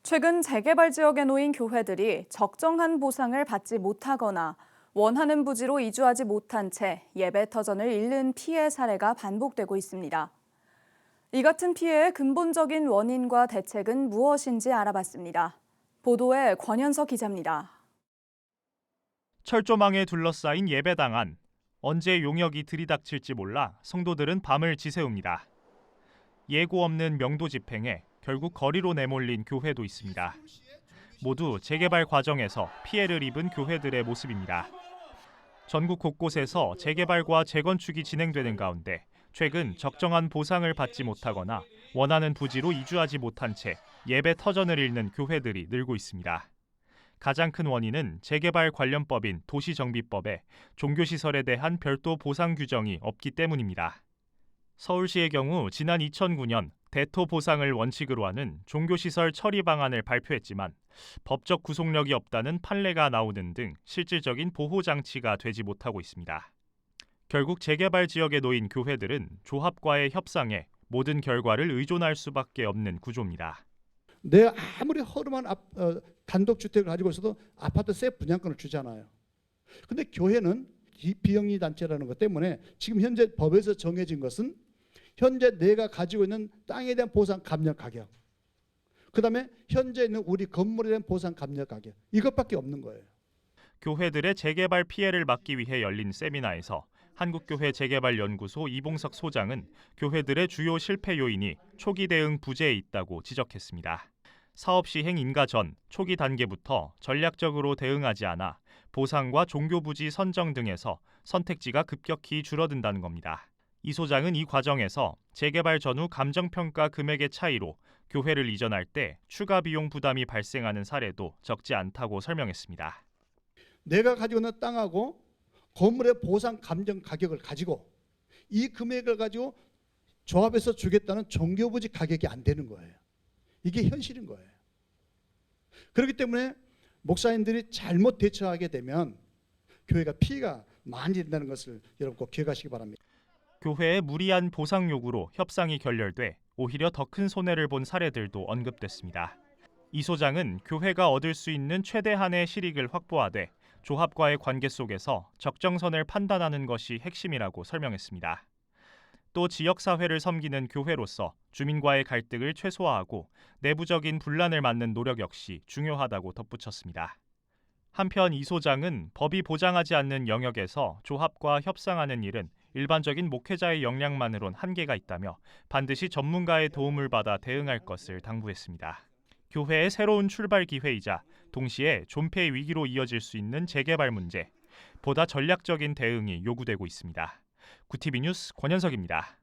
최근 재개발 지역에 놓인 교회들이 적정한 보상을 받지 못하거나 원하는 부지로 이주하지 못한 채 예배 터전을 잃는 피해 사례가 반복되고 있습니다. 이 같은 피해의 근본적인 원인과 대책은 무엇인지 알아봤습니다. 보도에 권현석 기자입니다. 철조망에 둘러싸인 예배당 안. 언제 용역이 들이닥칠지 몰라 성도들은 밤을 지새웁니다. 예고 없는 명도 집행에 결국 거리로 내몰린 교회도 있습니다. 모두 재개발 과정에서 피해를 입은 교회들의 모습입니다. 전국 곳곳에서 재개발과 재건축이 진행되는 가운데 최근 적정한 보상을 받지 못하거나 원하는 부지로 이주하지 못한 채 예배 터전을 잃는 교회들이 늘고 있습니다. 가장 큰 원인은 재개발 관련법인 도시정비법에 종교시설에 대한 별도 보상 규정이 없기 때문입니다. 서울시의 경우 지난 2009년 대토 보상을 원칙으로 하는 종교시설 처리 방안을 발표했지만 법적 구속력이 없다는 판례가 나오는 등 실질적인 보호 장치가 되지 못하고 있습니다. 결국 재개발 지역에 놓인 교회들은 조합과의 협상에 모든 결과를 의존할 수밖에 없는 구조입니다. 내가 아무리 허름한 단독주택을 가지고 있어도 아파트 세 분양권을 주잖아요. 근데 교회는 비영리 단체라는 것 때문에 지금 현재 법에서 정해진 것은 현재 내가 가지고 있는 땅에 대한 보상 감면 가격, 그다음에 현재 있는 우리 건물에 대한 보상 감면 가격, 이것밖에 없는 거예요. 교회들의 재개발 피해를 막기 위해 열린 세미나에서 한국교회 재개발연구소 이봉석 소장은 교회들의 주요 실패 요인이 초기 대응 부재에 있다고 지적했습니다. 사업 시행 인가 전 초기 단계부터 전략적으로 대응하지 않아 보상과 종교 부지 선정 등에서 선택지가 급격히 줄어든다는 겁니다. 이 소장은 이 과정에서 재개발 전후 감정평가 금액의 차이로 교회를 이전할 때 추가 비용 부담이 발생하는 사례도 적지 않다고 설명했습니다. 내가 가지고 있는 땅하고 건물의 보상 감정 가격을 가지고 이 금액을 가지고 조합해서 주겠다는 종교부지 가격이 안 되는 거예요. 이게 현실인 거예요. 그렇기 때문에 목사님들이 잘못 대처하게 되면 교회가 피해가 많이 된다는 것을 여러분 꼭 기억하시기 바랍니다. 교회의 무리한 보상 요구로 협상이 결렬돼 오히려 더 큰 손해를 본 사례들도 언급됐습니다. 이 소장은 교회가 얻을 수 있는 최대한의 실익을 확보하되 조합과의 관계 속에서 적정선을 판단하는 것이 핵심이라고 설명했습니다. 또 지역사회를 섬기는 교회로서 주민과의 갈등을 최소화하고 내부적인 분란을 막는 노력 역시 중요하다고 덧붙였습니다. 한편 이 소장은 법이 보장하지 않는 영역에서 조합과 협상하는 일은 일반적인 목회자의 역량만으론 한계가 있다며 반드시 전문가의 도움을 받아 대응할 것을 당부했습니다. 교회의 새로운 출발 기회이자 동시에 존폐 위기로 이어질 수 있는 재개발 문제, 보다 전략적인 대응이 요구되고 있습니다. 구티비 뉴스 권현석입니다.